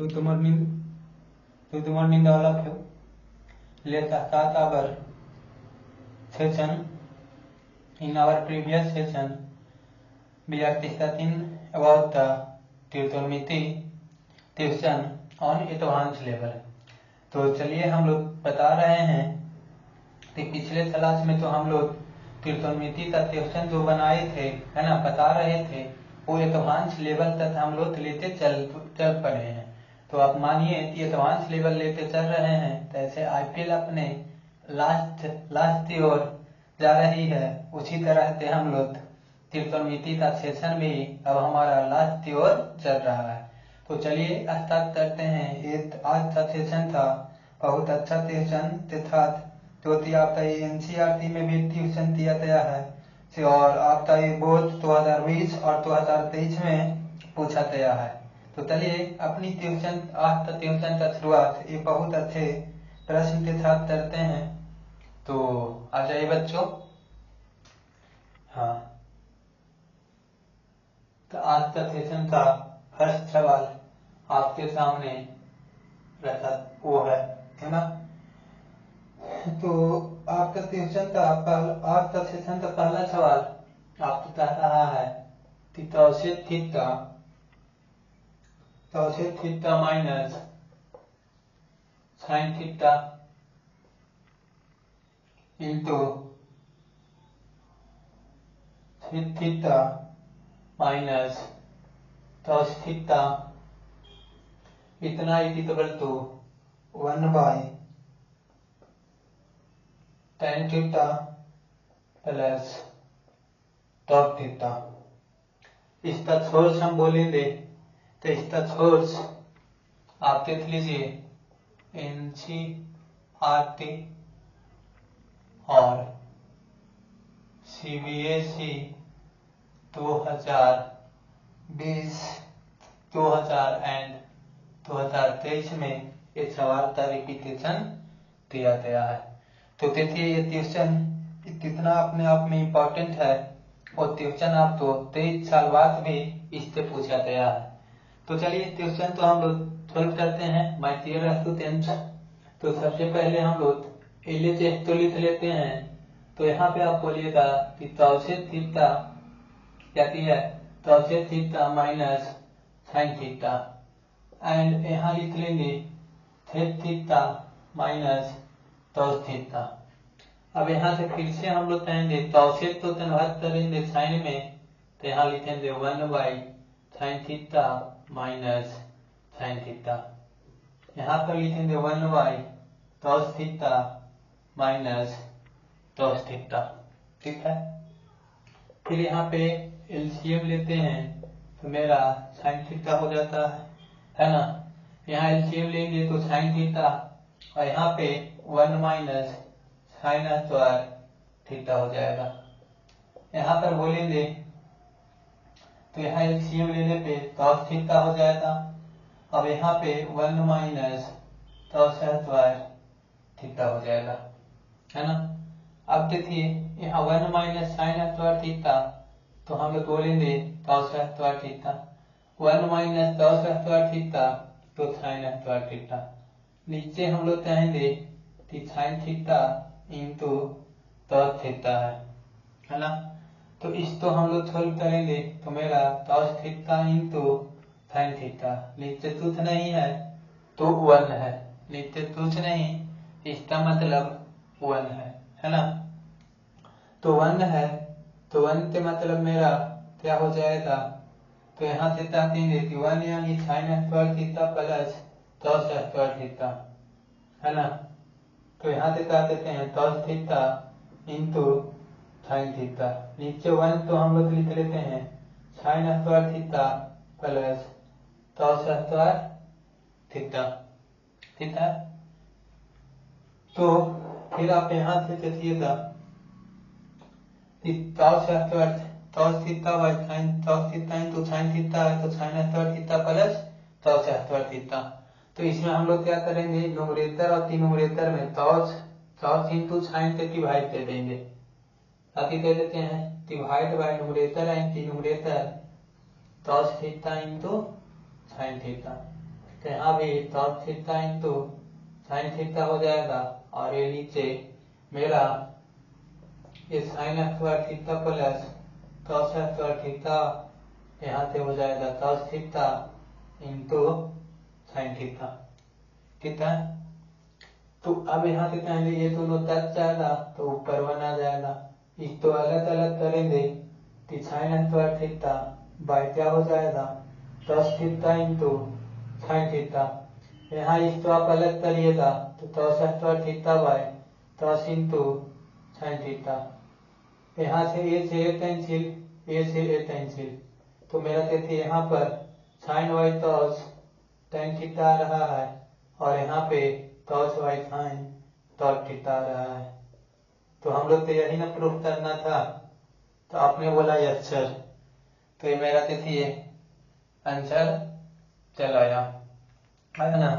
to the morning all of you. Let's start our session. In our previous session, we are discussing about the trigonometry tuition on advanced level. तो चलिए हम लोग बता रहे हैं कि पिछले क्लास में तो हम लोग त्रिकोणमिति का ट्यूशन जो बनाए थे, है ना, बता रहे थे, वो एडवांस लेवल तक हम लोग लेते चल पड़े हैं। तो आप मानिए कि एडवांस लेवल लेते चल रहे हैं, तो ऐसे आईपीएल अपने लास्ट की ओर जा रही है। उसी तरह से हम लोग त्रिकोणमिति का सेशन भी अब हमारा लास्ट की ओर चल रहा है। तो चलिए स्टार्ट करते हैं। ये आज का सेशन था, बहुत अच्छा सेशन था, जो कि आपका ये एनसीईआरटी में भी ट्यूशन दिया गया है और आपका ये बोर्ड 2020 और 2023 में पूछा गया है। तो चलिए अपनी ट्यूशन आज का ट्यूशन का शुरुआत ये बहुत अच्छे प्रश्न के साथ करते हैं। तो आ जाइए बच्चों। हाँ, तो आज का सेशन का फर्स्ट सवाल आपके सामने रखा वो है ना। तो आपका सेशन का आपका सेशन का पहला सवाल आपको कह रहा है कि तौसीत theta minus sine theta into theta minus cos theta इतना equal to 1/tan theta plus cos theta. इसका सोर्स हम बोलेंगे, तो इसका सोर्स आप देख लीजिए एनसीईआरटी और सीबीएसई 2020, 2000 एंड 2023 में इस सवाल का रिपीटेशन दिया गया है। तो देखिए ये ट्यूशन कितना अपने आप में इम्पोर्टेंट है और ट्यूशन आपको 23 साल बाद भी इससे पूछा गया है। तो चलिए ट्यूशन तो हम लोग सॉल्व करते हैं माय डियर स्टूडेंट्स। तो सबसे पहले हम लोग एलएचएस तो लिख लेते हैं। तो यहाँ पे आप बोलिएगा कि तौसीत थीटा क्या है, तौसीत theta minus sine theta, and यहाँ लिख लेंगे थेट थीटा माइनस cos थीटा। अब यहाँ से फिर से हम लोग कहेंगे तौसीत तो कन्वर्ट करेंगे साइन में, तो यहाँ लिखेंगे 1/sin theta minus sine theta. यहाँ पर लिखेंगे 1/cos theta minus cos theta. ठीक है, फिर यहाँ पे एलसीएम लेते हैं तो मेरा साइन थीटा हो जाता है ना। यहाँ एलसीएम लेंगे तो साइन थीटा और यहाँ पे 1 माइनस साइन स्क्वायर थीटा हो जाएगा। यहाँ पर बोलेंगे तो यहाँ एलसीएम लेने पे cos थीटा हो जाएगा। अब यहाँ पे 1 माइनस cos स्क्वायर थीटा हो जाएगा, है ना। अब देखिए यहाँ 1 माइनस साइन स्क्वायर थीटा, तो हम लोग बोलेंगे cos square theta, 1 minus cos square theta तो साइन स्क्वायर थीटा। नीचे हम लोग कहेंगे कि sine theta into cos theta है ना। तो इसको हम लोग सॉल्व करेंगे तो मेरा cos theta into sine theta, नीचे कुछ नहीं है तो 1 है, नीचे कुछ नहीं, इसका मतलब 1 है ना। तो 1 है, तो 1 के मतलब मेरा क्या हो जाएगा, तो यहाँ से देंगे कि 1 यानी sign square theta plus cos square theta, है ना। तो यहाँ से देते हैं cos theta into sine theta, नीचे 1 तो हम लोग लिख लेते हैं sine square theta plus cos square theta. ठीक है, तो फिर आप यहाँ से देखिएगा cos theta by sine, cos theta into sine theta है तो sign square theta plus cos square theta. तो इसमें हम लोग क्या करेंगे, न्यूमरेटर और डिनोमिनेटर में cos इंटू साइन से डिवाइड दे देंगे, ताकि दे देते हैं divide by numerator and denominator cos theta into sine theta. तो यहाँ भी cos theta into sine theta हो जाएगा और ये नीचे मेरा ये sign square theta plus cos square theta यहाँ से हो जाएगा cos theta into sine theta. ठीक है, तो अब यहाँ से चाहेंगे ये दोनों टच जाएगा तो ऊपर 1 आ जाएगा। इसको अलग अलग करेंगे तो साइन स्क्वायर थीटा बाय क्या हो जाएगा cos theta into sine theta. यहाँ इसको आप अलग करिएगा तो cos square theta by cos into sine theta. यहाँ से ए कैंसिल, ए से ए कैंसिल, तो मेरा कहते यहाँ पर sign Y cos tan theta आ रहा है और यहाँ पे cos Y sign cos theta आ रहा है। तो हम लोग तो यही ना प्रूफ करना था, तो आपने बोला यस सर, तो ये मेरा कहती है आंसर चल आया है ना।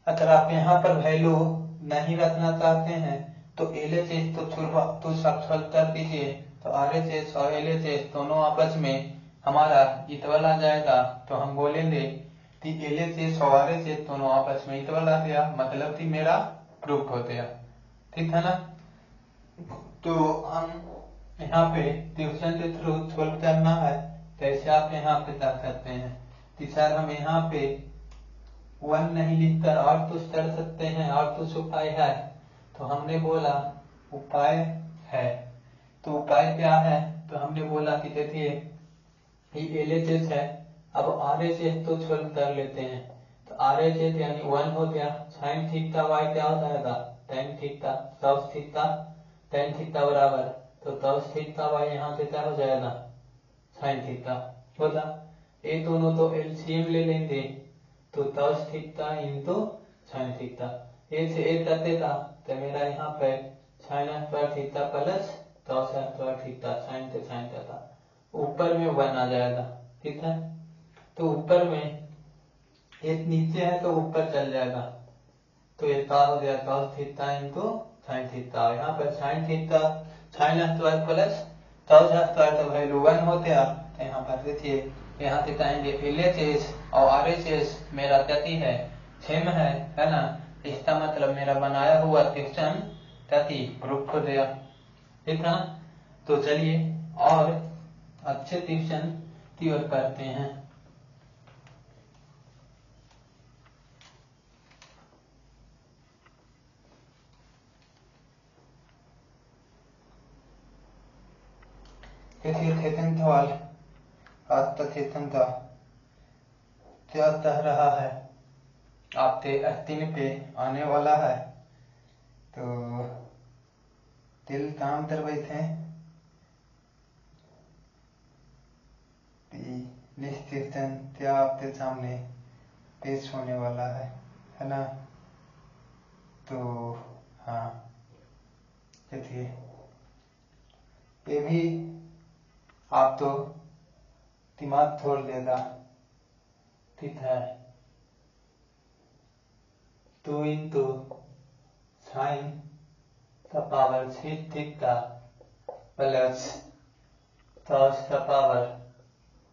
अगर आप यहाँ पर वैल्यू नहीं रखना चाहते हैं तो LHS तो सब सॉल्व कर दीजिए, तो RHS और LHS दोनों आपस में हमारा इक्वल आ जाएगा। तो हम बोलेंगे कि LHS और RHS दोनों आपस में इक्वल आ गया, मतलब कि मेरा प्रूफ हो गया। ठीक है ना। तो हम यहाँ पे ट्यूशन के थ्रू सॉल्व करना है, कैसे आप यहाँ पे कर सकते हैं कि सर हम यहाँ पे 1 नहीं लिखकर और कुछ कर सकते हैं और कुछ उपाय है। तो हमने बोला उपाय है, तो उपाय क्या है, तो हमने बोला कि देखिए ये LHS है, अब RHS तो सॉल्व कर लेते हैं। तो RHS यानी 1 हो गया, साइन थीटा वाई क्या हो जाएगा tan theta, cos theta tan theta बराबर, तो cos थीटा वाई यहाँ से क्या हो जाएगा साइन थीटा होगा। ये दोनों तो LCM ले लेंगे तो cos theta into sine theta, ए से ए कटेगा तो मेरा यहाँ पे sign square theta plus cos square theta sine से साइन थीटा, ऊपर में 1 आ जाएगा। ठीक है, तो ऊपर में एक नीचे है तो ऊपर चल जाएगा, तो ये क्या हो गया cos theta into sine theta. यहाँ पर sine theta sine square plus cos square तो वैल्यू 1 होते हैं। तो यहाँ पर देखिए यहाँ से कहेंगे LHS और RHS मेरा गति है सेम है ना, इसका मतलब मेरा बनाया हुआ क्वेश्चन गति प्रूफ हो गया। ठीक है ना, तो चलिए और अच्छे क्वेश्चन की ओर करते हैं। चेतन सवाल आज तक चेतन का क्या कह रहा है, आपके 3 पे आने वाला है, तो दिल काम करवाई थे निश्चित क्या आपके सामने पेश होने वाला है ना। तो हाँ देखिए ये भी आप तो दिमाग छोड़ देगा। ठीक है, 2 इंटू साइन का पावर 6 थीटा प्लस cos का पावर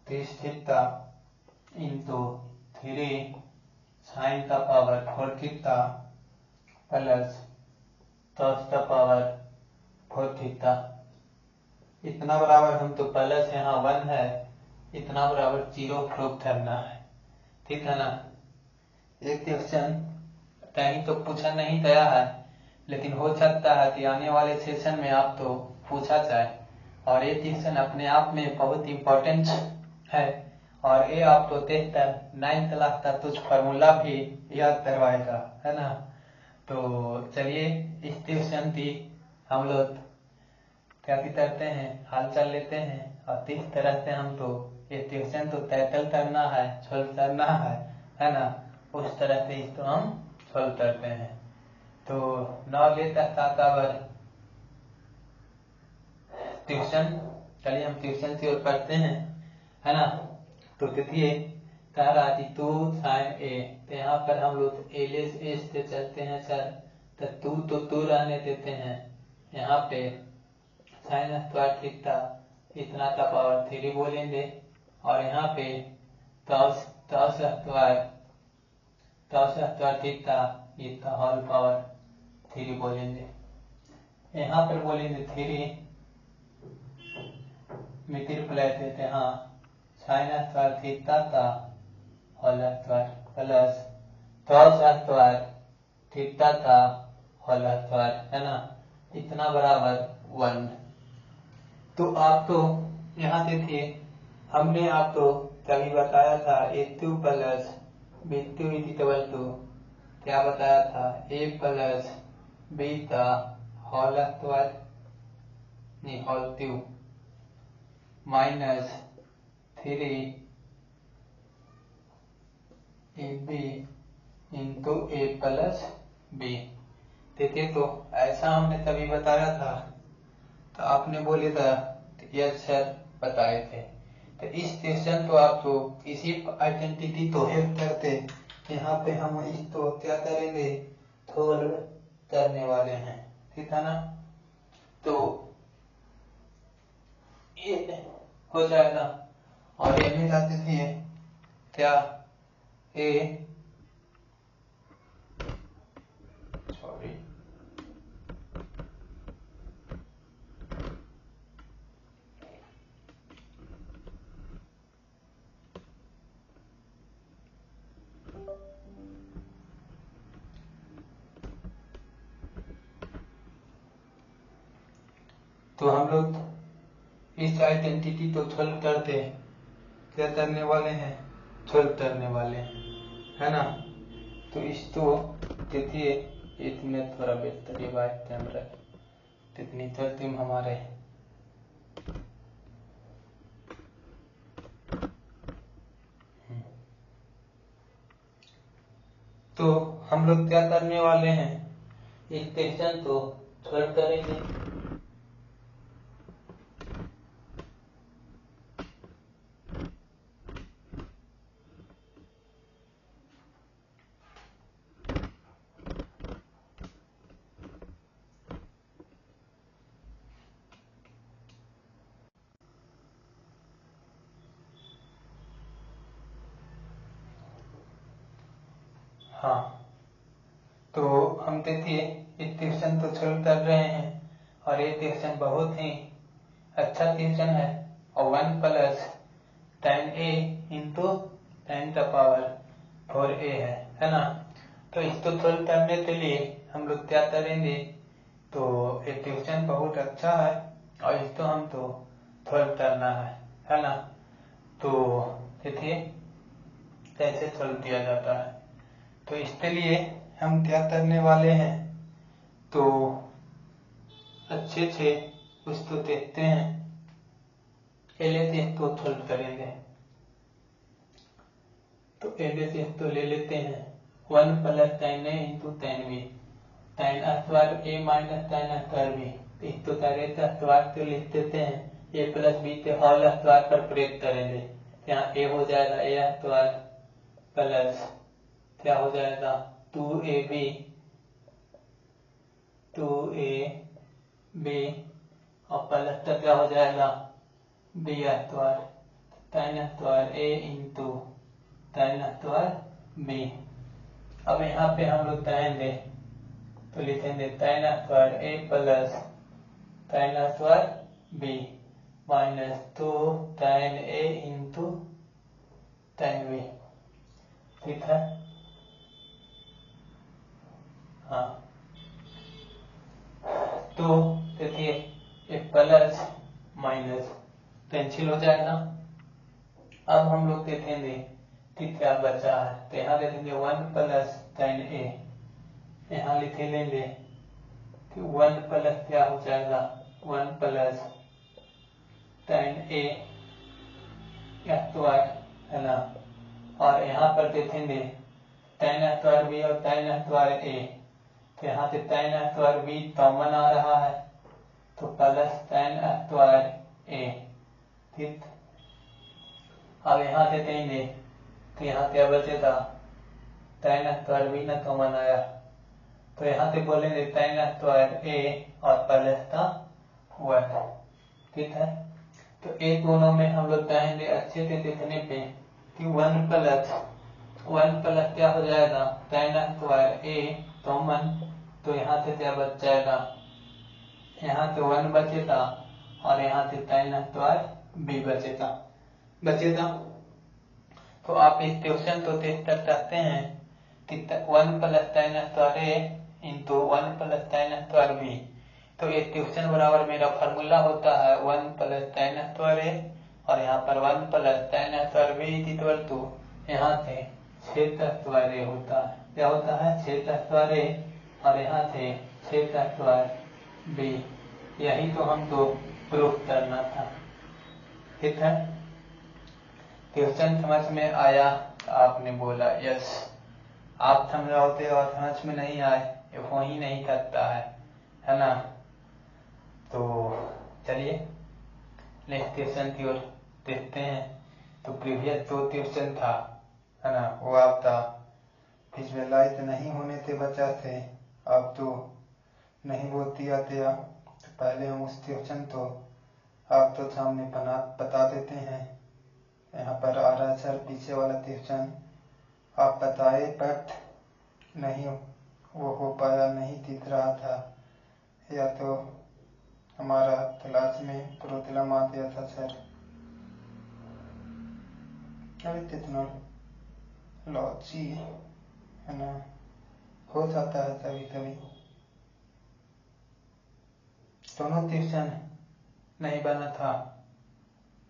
30 थीटा इंटू 3 साइन का पावर 4 थीटा प्लस cos का पावर 4 थीटा। इतना बराबर हम तो प्लस यहाँ 1 है, इतना बराबर 0 प्रूफ करना है। ठीक है ना। एक क्वेश्चन कहीं तो पूछा नहीं गया है, लेकिन हो सकता है कि आने वाले सेशन में आप तो पूछा जाए, और ये क्वेश्चन अपने आप में बहुत इम्पोर्टेंट है, और ये आप तो देखकर 9th क्लास का कुछ फार्मूला भी याद करवाएगा, है ना। तो चलिए इस क्वेश्चन की हम लोग क्या करते हैं, हाल चाल लेते हैं, और किस तरह से हम तो ये क्वेश्चन तो टैकल करना है, सॉल्व करना है ना, उस तरह से इसको हम सॉल्व करते हैं। तो now let us start our tuition. चलिए हम ट्यूशन की ओर पढ़ते हैं, है ना। तो देखिए कह रहा कि 2 साइन ए, तो यहाँ पर हम लोग LHS से चलते हैं सर, तो 2 रहने देते हैं, यहाँ पे साइन स्क्वायर थीटा इतना का पावर 3 बोलेंगे, और यहाँ पे cos स्क्वायर तो स्क्वायर थीटा इतना होल पावर 3 बोलेंगे। यहाँ पर बोलेंगे 3 मल्टीप्लाई देते हैं साइन स्क्वायर थीटा का whole square plus cos square theta का होल स्क्वायर, है ना, इतना बराबर 1। तो आप तो यहाँ देखिए, हमने आपको कभी बताया था A2 plus B2 equal to क्या बताया था, A प्लस B का होल स्क्वायर नहीं whole cube minus 3AB into A plus B। देखिए तो ऐसा हमने तभी बताया था, तो आपने बोले था यस सर बताए थे। तो इस क्वेश्चन को आपको इसी आइडेंटिटी तो हेल्प करते, यहाँ पे हम इसको क्या करेंगे, सोल्व करने वाले हैं, ठीक है ना। तो ये हो जाएगा और ये मिल जाते थे क्या ए सॉरी तो हम लोग इस आइडेंटिटी को सोल्व करते क्या करने वाले हैं, सोल्व करने वाले हैं, है ना। तो इसको देखिए इतने थोड़ा बेहतर ये बात कैमरा कितनी तरतीब हमारे, तो हम लोग क्या करने वाले हैं, इस क्वेश्चन को सोल्व करेंगे। हाँ, तो हम देखिए इस क्वेश्चन को सोल्व कर रहे हैं और ये क्वेश्चन बहुत ही अच्छा क्वेश्चन है और 1 plus tan A into tan का पावर 4A है ना। तो इसको सोल्व करने के लिए हम लोग क्या करेंगे, तो ये क्वेश्चन बहुत अच्छा है और इसको हम तो सोल्व करना है ना। तो देखिए कैसे सोल्व किया जाता है, तो इसके लिए हम क्या करने वाले हैं, तो अच्छे से उसको देखते हैं, पहले इसको सोल्व करेंगे। तो पहले से इसको ले लेते हैं 1 plus tan A into tan B, tan square A minus tan square B, इसको डायरेक्ट स्क्वायर तो लिख देते हैं, A प्लस B के होल स्क्वायर पर ब्रेक करेंगे, यहाँ A हो जाएगा A स्क्वायर प्लस क्या हो जाएगा 2AB 2AB और प्लस का क्या हो जाएगा B square tan square A into tan square B। अब यहाँ पे हम लोग tan दे तो लिखेंगे tan square A plus tan square B minus 2 tan A into tan B, ठीक है। हाँ, तो देखिए ये प्लस माइनस कैंसिल हो जाएगा। अब हम लोग देखेंगे कि क्या बचा है, तो यहाँ देखेंगे 1 प्लस tan A, यहाँ लिखे लेंगे कि 1 प्लस क्या हो जाएगा 1 प्लस tan A स्क्वायर, है ना। और यहाँ पर देखेंगे tan स्क्वायर B और tan स्क्वायर A, तो यहाँ से tan स्क्वायर B कॉमन आ रहा है, तो प्लस tan स्क्वायर A, ठीक। अब यहाँ से देंगे तो यहाँ क्या बचेगा tan स्क्वायर B न कॉमन आया, तो यहाँ से बोलेंगे tan स्क्वायर A और प्लस का 1, ठीक है। तो एक दोनों में हम लोग कहेंगे अच्छे से देखने पे कि 1 प्लस 1 प्लस क्या हो जाएगा tan स्क्वायर a कॉमन, तो यहाँ से क्या बच जाएगा, यहाँ से 1 बचेगा और यहाँ से tan स्क्वायर b बचेगा। तो आप इस क्वेश्चन को इस तरह सकते हैं कि 1 plus tan square a into 1 plus tan square b। तो ये क्वेश्चन बराबर मेरा फार्मूला होता है 1 प्लस tan स्क्वायर a और यहाँ पर 1 plus tan square b equal to यहाँ से क्षेत्र स्क्वायर a होता है। क्या होता है, क्षेत्र स्क्वायर a और यहाँ से क्षेत्र स्क्वायर b। यही तो हमको प्रूफ करना था। ठीक है, क्वेश्चन समझ में आया तो आपने बोला यस। आप समझाओगे और समझ में नहीं आए ये हो ही नहीं सकता है ना। तो चलिए नेक्स्ट क्वेश्चन की ओर देखते हैं। तो प्रीवियस जो क्वेश्चन था है ना, वो आपका विजुअलाइज नहीं होने से बचा थे, अब तो नहीं वो दिया गया। तो पहले हम उस क्वेश्चन तो आप तो सामने बता देते हैं। यहाँ पर आ रहा है सर पीछे वाला क्वेश्चन आप बताए बट नहीं वो हो पाया, नहीं दिख रहा था, या तो हमारा क्लास में प्रॉब्लम आ गया था सर। अरे टेक्नोलॉजी है ना, हो जाता है कभी कभी। दोनों क्वेश्चन नहीं बना था,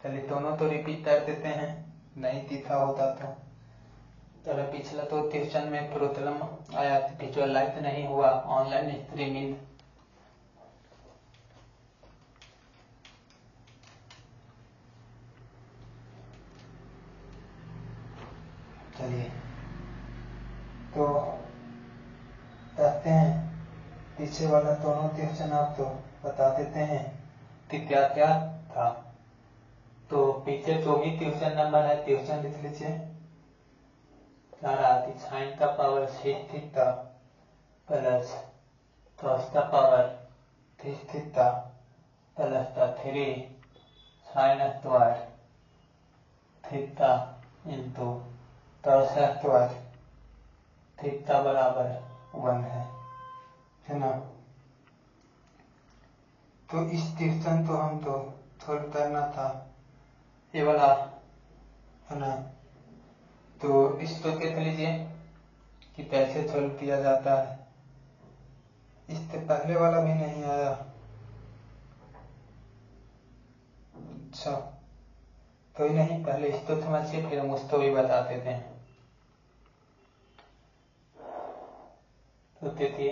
चलिए दोनों तो रिपीट कर देते हैं, नहीं दिखा होता तो। चलो पिछला तो क्वेश्चन में प्रॉब्लम आया, विजुअलाइज नहीं हुआ ऑनलाइन स्ट्रीमिंग। चलिए तो कहते हैं पीछे वाला दोनों क्वेश्चन आप तो बता देते हैं कि क्या क्या था। तो पीछे जो भी क्वेश्चन नंबर है क्वेश्चन लिख लीजिए। क्या रहा कि साइन का पावर 6 थीटा प्लस cos का power 3 theta plus 3 sine square theta into cos square theta बराबर 1 है ना। तो इस क्वेश्चन को हम तो सॉल्व करना था ये वाला है ना। तो इसको देख लीजिए कि कैसे सॉल्व किया जाता है। इससे पहले वाला भी नहीं आया। अच्छा कोई नहीं, पहले इसको समझिए फिर हम उसको भी बता देते हैं। तो देखिए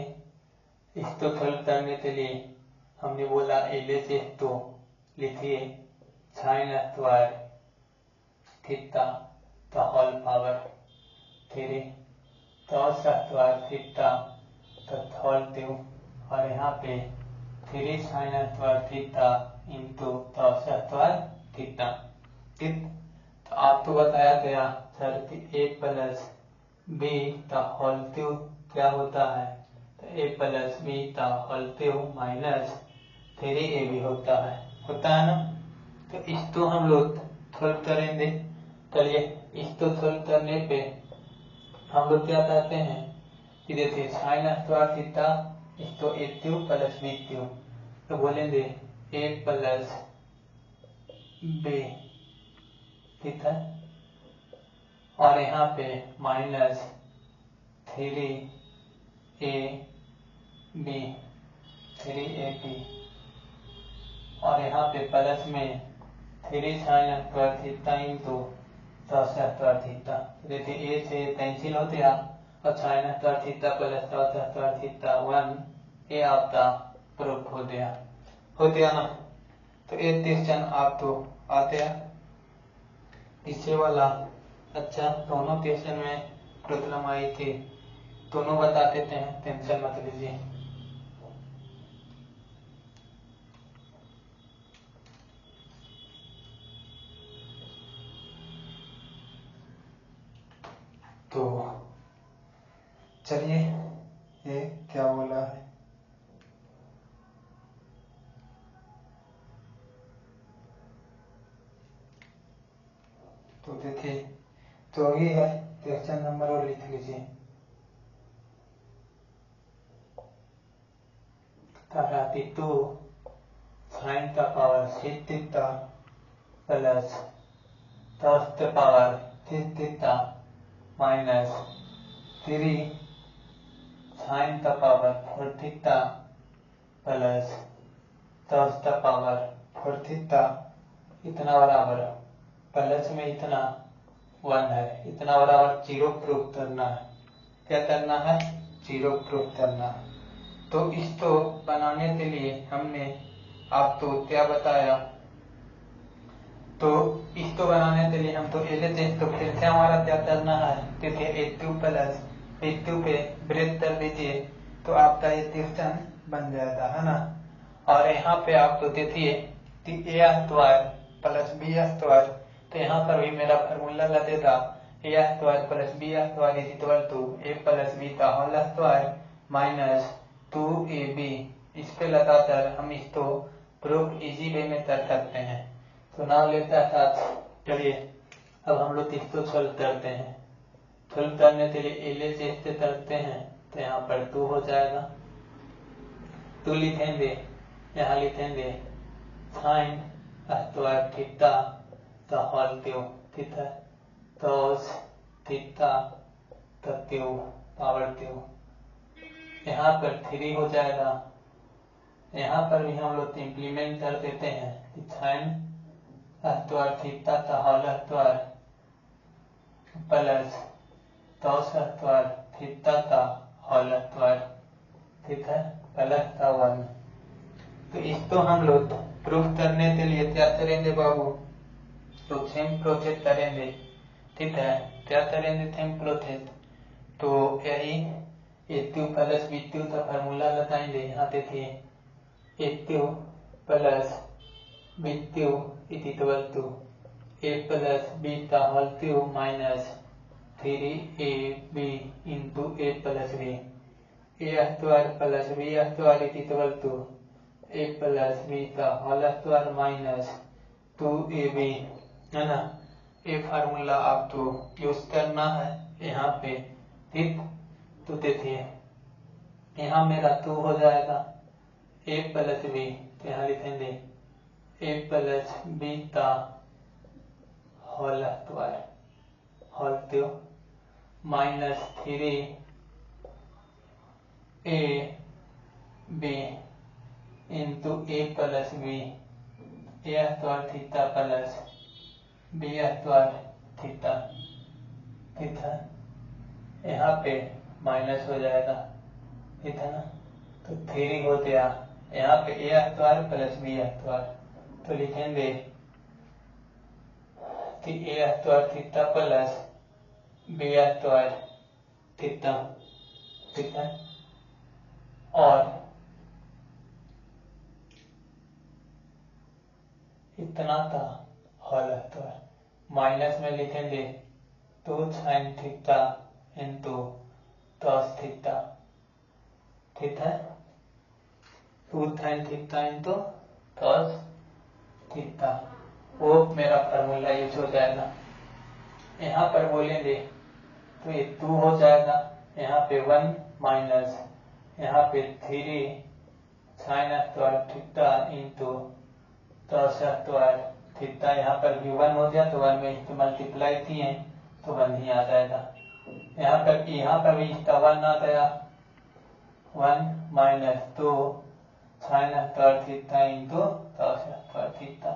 इसको सॉल्व करने के लिए हमने बोला एले से तो लिखिए साइन स्क्वायर थीटा का whole power 3 cos square theta का होल क्यूब और यहाँ पे 3 sine square theta into cos square theta. ठीक, तो आपको बताया गया सर कि a प्लस b का होल क्यूब क्या होता है, तो a प्लस b का होल क्यूब माइनस 3ab होता है ना। तो इसको हम लोग सॉल्व करेंगे। चलिए इसको सॉल्व करने पे हम लोग क्या कहते हैं कि देखिए साइन स्क्वायर थीटा इसको a cube plus b cube, तो बोलेंगे a प्लस b, ठीक है, और यहाँ पे माइनस 3ab और यहाँ पे प्लस में 3 sine square theta into cos square theta. देखिए a से कैंसिल हो गया और sign square theta plus cos square theta 1, ये आपका प्रूफ हो गया ना। तो एक क्वेश्चन आप तो आते हैं पीछे वाला। अच्छा दोनों क्वेश्चन में प्रॉब्लम आई थी, दोनों बता देते हैं, टेंशन मत लीजिए। तो चलिए ये क्या बोला है, तो देखिए तो ये है क्वेश्चन नंबर और लिख लीजिए। कराती 2 sin the power 6 theta plus cos the power 6 theta minus 3 sin the power 4 theta plus cos the power 4 theta इतना बराबर प्लस में इतना 1 है, इतना बराबर 0 प्रूफ करना है। क्या करना है? 0 प्रूफ करना है। तो इसको बनाने के लिए हमने आपको क्या बताया, तो इसको बनाने के लिए हम तो ले लेते हैं। तो फिर से हमारा क्या करना है? देखिए a2 प्लस b2 पे ब्रेक कर दीजिए तो आपका ये क्वेश्चन बन जाएगा, है ना। और यहाँ पे आप तो देखिए a square plus b square, तो यहाँ पर भी मेरा फार्मूला लगेगा a square plus b square is equal to a plus b का होल स्क्वायर माइनस 2ab। इस पे लगाकर हम इसको प्रूफ इजी वे में कर सकते हैं। तो नाम लेता है साथ, चलिए अब हम लोग इसको सॉल्व करते हैं। सॉल्व करने के लिए एल से इससे करते हैं तो यहाँ पर 2 हो जाएगा। 2 लिखेंगे, यहाँ लिखेंगे साइन स्क्वायर थीटा का होल क्यूब, ठीक है, cos थीटा का क्यूब पावर क्यूब। यहाँ पर 3 हो जाएगा। यहाँ पर भी हम लोग इम्प्लीमेंट कर देते हैं कि साइन स्क्वायर थीटा का whole square plus cos square theta का होल स्क्वायर, ठीक है, प्लस का 1। तो इसको हम लोग प्रूफ करने के लिए क्या करेंगे बाबू? तो सेम प्रोसेस करेंगे, ठीक है। क्या करेंगे? Same process. तो यही a2 प्लस b2 का फार्मूला लगाएंगे। यहाँ देखिए a2 plus b2 is equal to a plus b का whole cube minus 3ab into a plus b। a square plus b square is equal to a plus b का whole square minus 2ab, है ना। ये formula आपको use करना है यहाँ पे, ठीक। तो देखिए यहाँ मेरा 2 हो जाएगा a प्लस b, तो यहाँ लिखेंगे a प्लस b का whole square whole cube minus 3ab into a plus b, a square theta plus b square theta, ठीक है। यहाँ पे माइनस हो जाएगा, ठीक है ना। तो 3 हो गया, यहाँ पे a square plus b square, तो लिखेंगे कि a square theta plus b square theta, ठीक है। और इतना था होल स्क्वायर, माइनस में लिखेंगे 2 sine theta into cos theta, ठीक है। 2 sine theta into cos theta, वो मेरा फार्मूला यूज हो जाएगा। यहाँ पर बोलेंगे तो ये 2 हो जाएगा, यहाँ पे 1 माइनस यहाँ पे 3 sine square theta into cos square theta. यहाँ पर भी 1 हो गया तो 1 में इसको मल्टीप्लाई किए तो 1 ही आ जाएगा। यहाँ पर भी इसका 1 आ गया, 1 minus 2 sign square theta into cos square theta.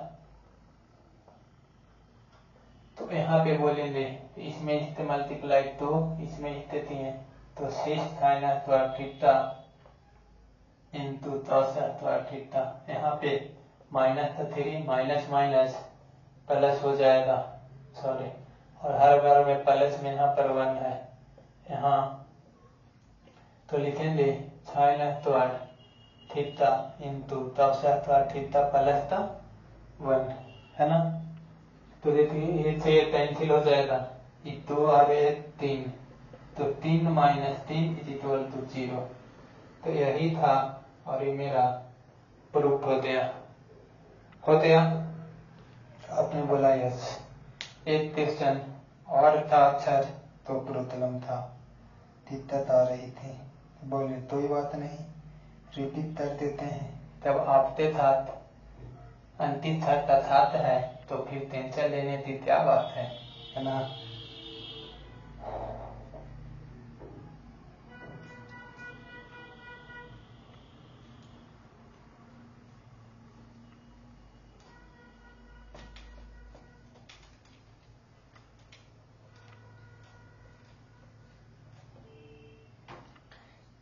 तो यहाँ पे बोलेंगे इसमें इससे मल्टीप्लाई 2, इसमें इससे 3, तो 6 sign square theta into cos square theta. यहाँ पे माइनस 3 माइनस माइनस प्लस हो जाएगा, सॉरी, और हर बार में प्लस में यहाँ पर 1 है यहाँ, तो लिखेंगे sign square theta into cos square theta plus का 1, है ना। तो देखिए ये से कैंसिल हो जाएगा, ये 2 और 3, तो 3 माइनस 3 इज इक्वल टू 0। तो यही था और ये मेरा प्रूफ हो गया। आपने बोला यस। एक क्वेश्चन और था अक्षर, तो प्रोतलम था, दिक्कत आ रही थी। बोले कोई बात नहीं, रिपीट कर देते हैं। जब आपके साथ अंतिम अर्थात है तो फिर टेंशन लेने की क्या बात है ना।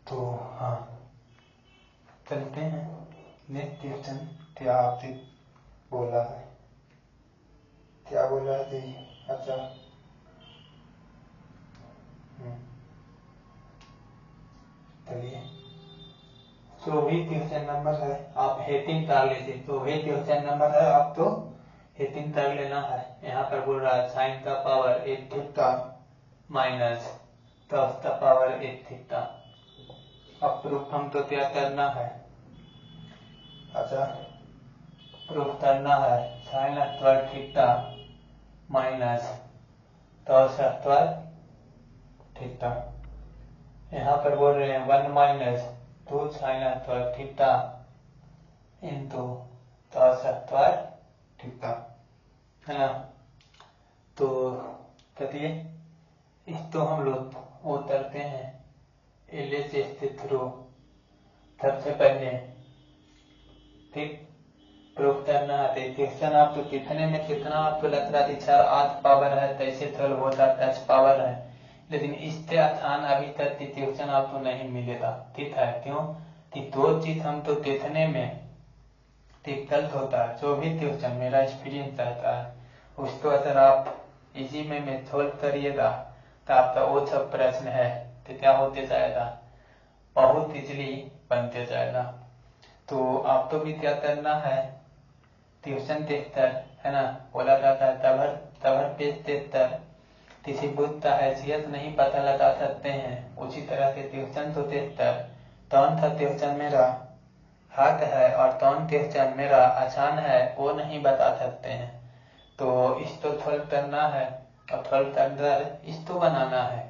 तो हाँ, चलते हैं नेक्स्ट क्वेश्चन। क्या आपसे बोला है, क्या बोला है जी? अच्छा, चलिए, जो भी क्वेश्चन नंबर है आप हेडिंग डाल लीजिए। जो भी क्वेश्चन नंबर है आप तो हेडिंग कर लेना है। यहाँ पर बोल रहा है साइन का पावर 8 थीटा माइनस cos का पावर 8 थीटा। अब प्रूफ हम तो क्या करना है? अच्छा, प्रूफ करना है sign square theta minus cos square theta. यहाँ पर बोल रहे हैं 1 minus 2 sign square theta into cos square theta, है ना। तो चलिए इसको हम लोग उतरते हैं एलएचएस के थ्रू। सबसे पहले ठीक प्रूफ करना है। क्वेश्चन आपको कितने में कितना आपको लग रहा है 4 8 पावर है, तैसे थोड़ा बहुत 10 पावर है, लेकिन इससे आसान अभी तक क्वेश्चन आपको नहीं मिलेगा। ठीक है, क्यों कि दो चीज हम तो देखने में गलत होता है। जो भी क्वेश्चन मेरा एक्सपीरियंस रहता है उसको अगर आप इसी में सोल्व करिएगा तो आपका वो सब प्रश्न है तो क्या होते जाएगा, बहुत इजली बनते जाएगा। तो आपको भी क्या करना है, ट्यूशन देखकर, है ना, बोला जाता है तबर पेज देखकर किसी बुद्ध का हैसियत नहीं पता लगा सकते हैं, उसी तरह के ट्यूशन तो देखकर कौन सा ट्यूशन मेरा हार्ड है और कौन ट्यूशन मेरा आसान है वो नहीं बता सकते हैं। तो इसको सोल्व करना है और सोल्व कर इसको बनाना है।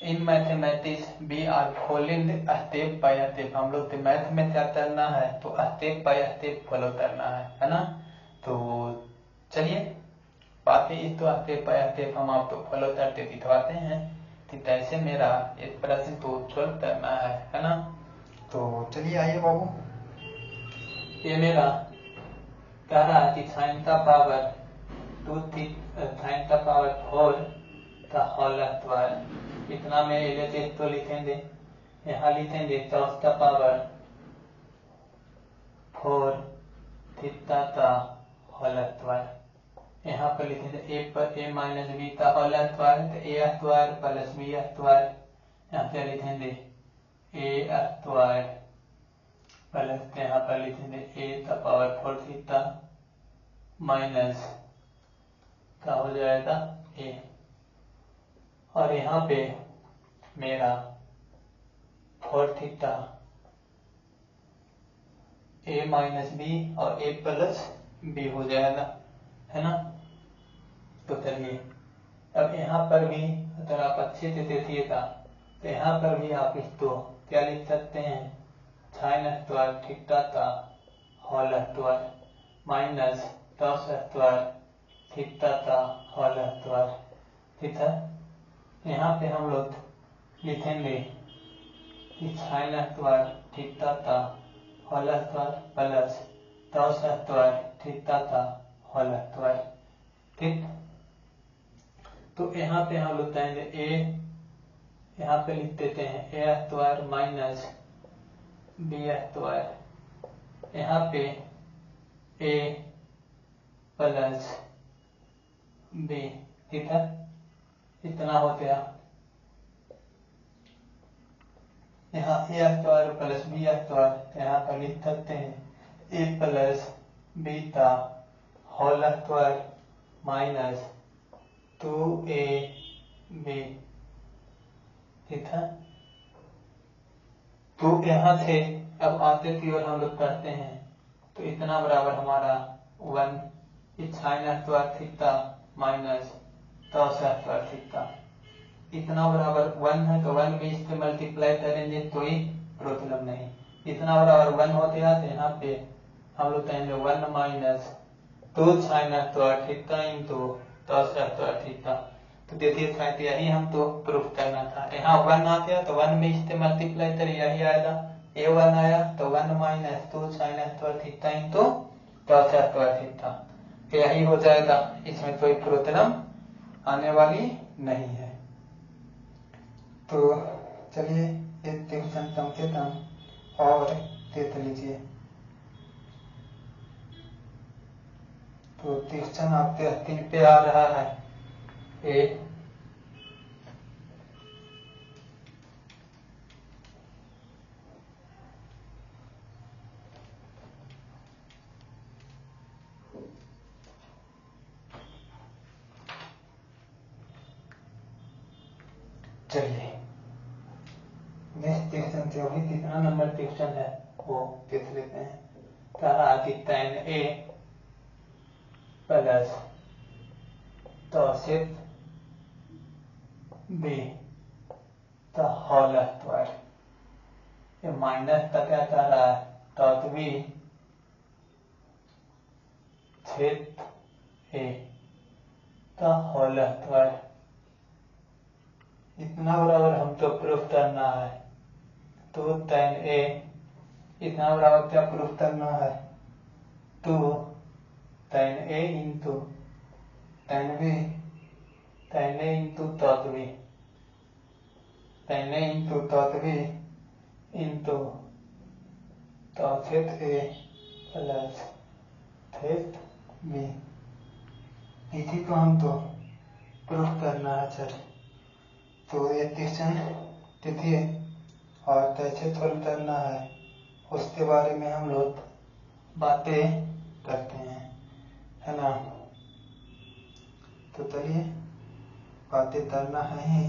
In mathematics we are following step by step. हम लोग मैथ में क्या करना है तो स्टेप बाय स्टेप फॉलो करना है ना। तो चलिए बाकी इसको स्टेप बाय स्टेप हम आपको फॉलो करते दिखवाते हैं कि कैसे मेरा इस प्रश्न को सोल्व करना है ना। तो चलिए आइए बाबू, ये मेरा कह रहा है कि साइन का पावर 2 साइन का पावर 4 का होल स्क्वायर, इतना में एलएचएस तो लिखेंगे। यहाँ लिखेंगे cos का पावर 4 थीटा का होल स्क्वायर। यहाँ पर लिखेंगे ए पर ए माइनस बी का होल स्क्वायर, तो ए स्क्वायर प्लस बी स्क्वायर। यहाँ पे लिखेंगे ए स्क्वायर प्लस, यहाँ पर लिखेंगे ए का पावर 4 थीटा माइनस का हो जाएगा ए, और यहाँ पे मेरा 4 थीटा ए माइनस बी और ए प्लस बी हो जाएगा, है ना। तो चलिए अब यहाँ पर भी अगर आप अच्छे से देखिएगा तो यहाँ पर भी आप इसको क्या लिख सकते हैं, साइन स्क्वायर थीटा का whole square minus cos square theta का होल स्क्वायर। ठीक है, यहाँ पे हम लोग लिखेंगे कि साइन स्क्वायर थीटा का whole square plus cos square theta का होल स्क्वायर। ठीक, तो यहाँ पे हम लोग कहेंगे ए, यहाँ पे लिख देते हैं ए स्क्वायर माइनस बी स्क्वायर, यहाँ पे ए प्लस बी। ठीक है, इतना हो गया। यहाँ ए स्क्वायर प्लस बी स्क्वायर, यहाँ पर लिख सकते हैं ए प्लस बी का होल स्क्वायर माइनस 2ab। ठीक है, तो यहाँ से अब आते की ओर हम लोग करते हैं तो इतना बराबर हमारा 1 sign square theta minus cos square theta. इतना बराबर 1 है तो 1 भी इससे मल्टीप्लाई करेंगे तो ही प्रॉब्लम नहीं। इतना बराबर 1 होते हैं तो यहाँ पे हम लोग कहेंगे 1 minus 2 sin square theta into 10 square theta. तो देखिए शायद यही हम तो प्रूफ करना था। यहाँ 1 आ गया तो 1 भी इससे मल्टीप्लाई करें यही आएगा। ये 1 आया तो 1 minus 2 sin square theta into 10 square theta यही हो जाएगा। इसमें कोई प्रॉब्लम आने वाली नहीं है। तो चलिए ये ट्यूशन कम से कम और देख लीजिए। तो ट्यूशन आपके 3 पे आ रहा है। एक चलिए नेक्स्ट ट्यूशन से अभी कितना नंबर ट्यूशन है वो देख लेते हैं। tan a plus tauset b का होल स्क्वायर। ये माइनस का क्या कह रहा है taught b छेद a का होल स्क्वायर। इतना बराबर हम तो प्रूफ करना है। तो tan a इतना बराबर क्या प्रूफ करना है 2 tan a into tan b tan a into taught b tan a into taught b into tauset a plus thet b। इसी को हम तो प्रूफ करना है। चल तो ये क्वेश्चन देखिए और कैसे सॉल्व करना है उसके बारे में हम लोग बातें करते हैं, है ना। तो चलिए बातें करना है ही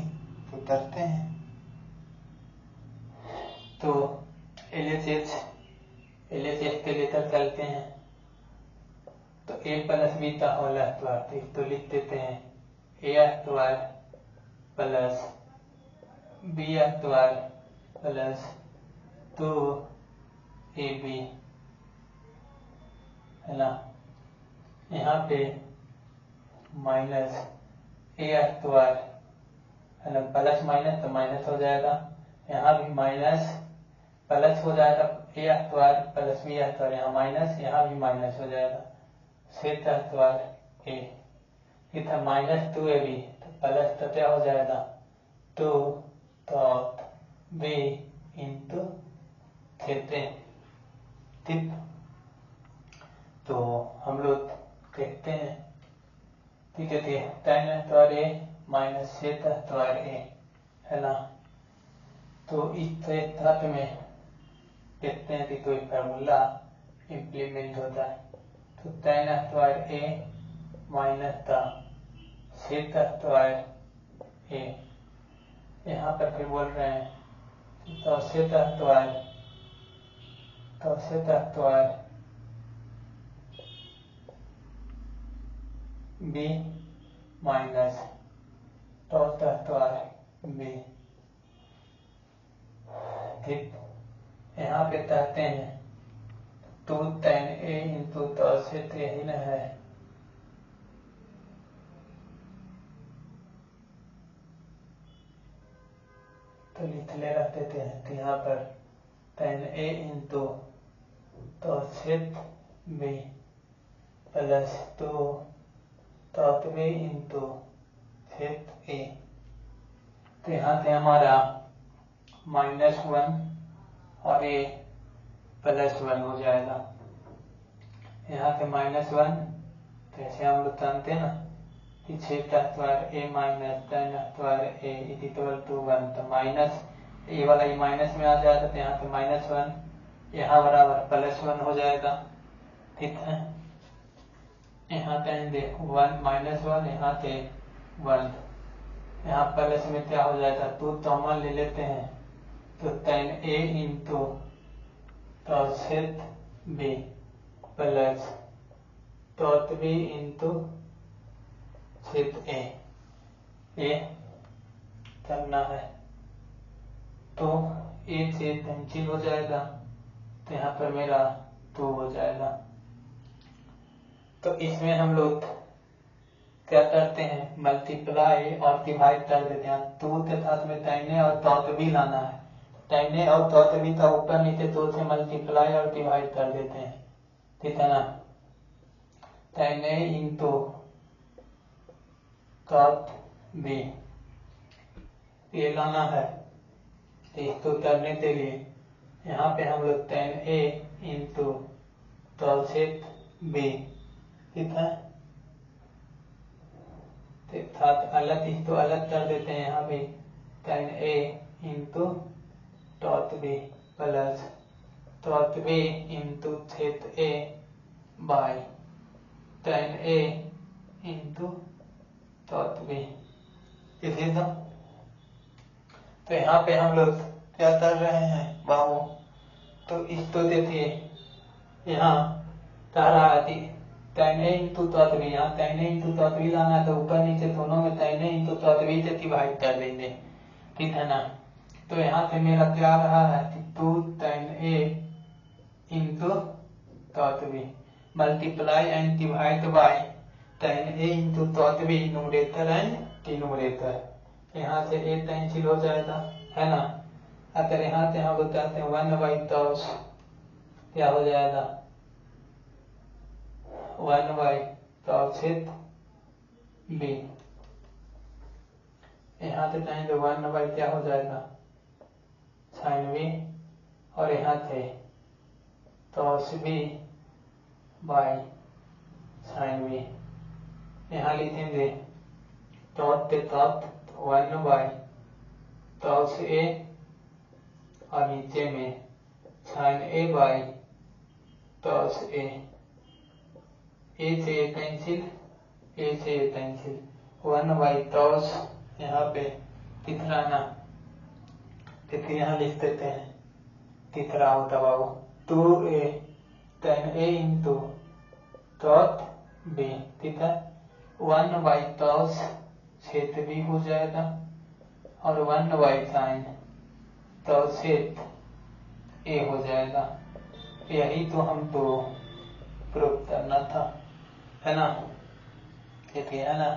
तो करते हैं। तो LHS के लेकर चलते हैं। तो a प्लस बी का होल स्क्वायर तो लिख देते हैं a square plus b square plus 2ab है ना। यहाँ पे माइनस a स्क्वायर है ना, प्लस माइनस तो माइनस हो जाएगा। यहाँ भी माइनस प्लस हो जाएगा a square plus b square, यहाँ माइनस यहाँ भी माइनस हो जाएगा। छेद स्क्वायर a इधर माइनस 2ab तो प्लस तो क्या हो जाएगा 2 taught b इंटू छेद a। ठीक तो हम लोग देखते हैं। ठीक है tan स्क्वायर a माइनस छेद स्क्वायर a है ना। तो इस तथ्य में देखते हैं कि कोई फार्मूला इम्प्लीमेंट होता है। तो tan स्क्वायर a माइनस का छेद स्क्वायर a यहाँ पर फिर बोल रहे हैं tauset square b minus taught square b। ठीक यहाँ पे कहते हैं 2 tan a इंटू tauset यही न है। तो लिख ले रखते थे तो यहाँ पर tan a into tauset b plus 2 taught b into छेद a। तो यहाँ से हमारा -1 और a +1 हो जाएगा। यहाँ से -1 तो ऐसे हम लोग जानते हैं ना कि छेद square a minus tan square a equal to 1। तो माइनस ए वाला ये माइनस में आ जाएगा तो यहाँ पे -1 यहाँ बराबर +1 हो जाएगा। ठीक है यहाँ कहेंगे 1 -1 यहाँ से 1 यहाँ प्लस में क्या हो जाएगा 2 कॉमन ले लेते हैं तो tan a into tauset b plus taught b into छेद a। करना है। तो ए से कैंसिल हो जाएगा, तो यहाँ पर मेरा 2 हो जाएगा। तो इसमें हम लोग क्या करते हैं, मल्टीप्लाई और डिवाइड कर देते हैं। 2 के साथ में दाहिने और तौतवी लाना है, दाहिने और तौतवी का ऊपर नीचे 2 से मल्टीप्लाई और डिवाइड कर देते हैं, ठीक है ना। दाहिने इंटू तौतवी ये लाना है। इसको करने के लिए यहाँ पे हम लोग tan A इंटू तौसेत B, ठीक है, साथ अलग इसको अलग कर देते हैं। यहाँ भी tan A इंटू टॉट B प्लस टॉट B इंटू छेद A by tan A into टॉट B। इसी तो यहाँ पे हम लोग क्या कर रहे हैं बाबू, तो इसको देखिए यहाँ तारा tan A इंटू तौतवी, यहाँ tan A इंटू तौतवी लाना है, तो ऊपर नीचे दोनों में tan A इंटू तौतवी से डिवाइड कर देंगे, ठीक है ना। तो यहाँ से मेरा क्या रहा है कि 2 tan A into तौतवी multiply and divide by tan A into तौतवी numerator and denominator. यहाँ से A कैंसिल हो जाएगा, है ना। अगर यहाँ से हम बताते हैं 1/10 क्या हो जाएगा, 1/10 B। यहाँ से चाहेंगे 1/ क्या हो जाएगा sin B, और यहाँ से cos B by sin B। यहाँ लिखेंगे टॉट के टॉट 1/10 A और नीचे में sin A by 10 A। A से A कैंसिल, A से A कैंसिल, 1/10 यहाँ पे तीसरा ना, तो यहाँ लिख देते हैं तीसरा होता बाबू 2A tan A इंटू टॉट B, ठीक है। 1/10 छेद B हो जाएगा और 1/sin 10 A हो जाएगा। यही तो हमको प्रूव करना था, है ना, ठीक है ना।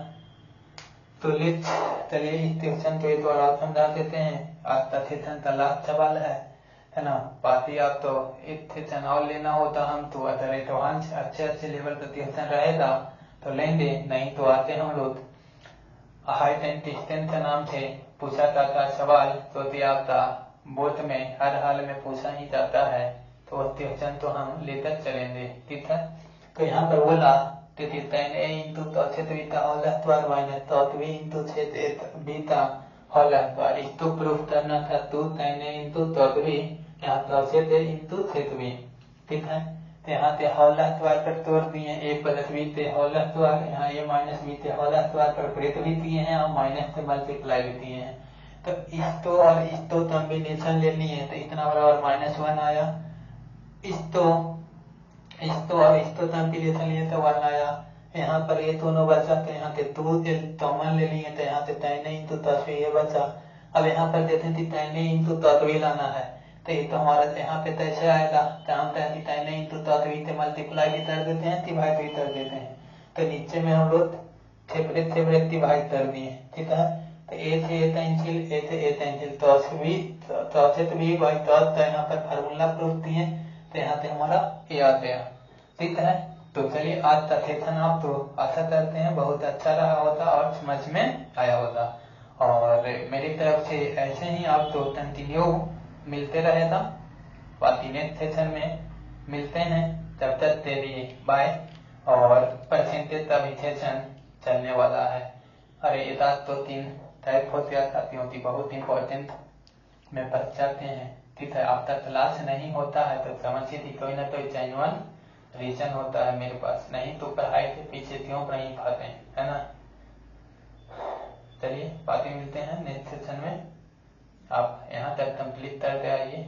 तो चलिए इस क्वेश्चन को एक बार समझा देते हैं। आज का सेशन का लास्ट सवाल है ना। बाकी आप तो एक सेशन और लेना होता, हम तो अगर एडवांस अच्छे लेवल का क्वेश्चन रहेगा तो लेंगे, नहीं तो आते हम लोग हाइट एंड डिस्टेंस के नाम से पूछा जाता सवाल, तो भी आपका बोर्ड में हर हाल में पूछा ही जाता है, तो वह क्वेश्चन तो हम लेकर चलेंगे, ठीक है। तो यहाँ पर बोला tan A into तौसेत beta whole square minus taught B into छेद बीटा होल स्क्वायर। इसको प्रूफ करना था 2 tan A इंटू टॉट B, यहाँ तौसेत A इंटू छेद B, ठीक है। तो यहाँ से होल स्क्वायर पर तोड़ दिए, A प्लस B से होल स्क्वायर, यहाँ A माइनस B से होल स्क्वायर पर ब्रेक भी दिए हैं और माइनस से मल्टीप्लाई भी दिए हैं। तो इसको और इसको कॉम्बिनेशन ले लिए, तो इतना बराबर -1 आया। इसको और इसको कॉम्बिनेशन लिए तो 1 आया। यहाँ पर ये दोनों बचा, तो यहाँ से 2 कॉमन ले लिए, तो यहाँ से tan A इंटू तौतवी ये बचा। अब यहाँ पर देते हैं tan A इंटू तौतवी लाना है, तो ये तो हमारा यहाँ पे कैसे आएगा, तो हम tan A इंटू तौतवी से मल्टीप्लाई भी कर देते हैं, डिवाइड भी कर देते हैं। तो नीचे में हम लोग सेपरेट डिवाइड कर दिए, ठीक है। तो A से A कैंसिल, A से A cancel, तौसेत B by taught का यहाँ पर फार्मूला प्रूफ दिए, तो यहाँ से हमारा A आ गया, ठीक है। तो चलिए आज का सेशन आप तो आशा करते हैं बहुत अच्छा रहा होता और समझ में आया होता, और मेरी तरफ से ऐसे ही आप तो कंटिन्यू मिलते रहेगा। बाकी नेक्स्ट सेशन में मिलते हैं, तब तक के लिए बाय। और परसेंटेज का भी सेशन चलने वाला है। अरे ये बात तो 3 टाइप होती क्योंकि बहुत इंपॉर्टेंट में पढ़ जाते हैं, ठीक है। आपका क्लास नहीं होता है तो समझिए कि कोई ना कोई जेन्युइन रीजन होता है मेरे पास, नहीं तो पढ़ाई के पीछे क्यों नहीं भागते, है ना। चलिए बाकी मिलते हैं नेक्स्ट सेशन में। आप यहाँ तक कंप्लीट करके आइए।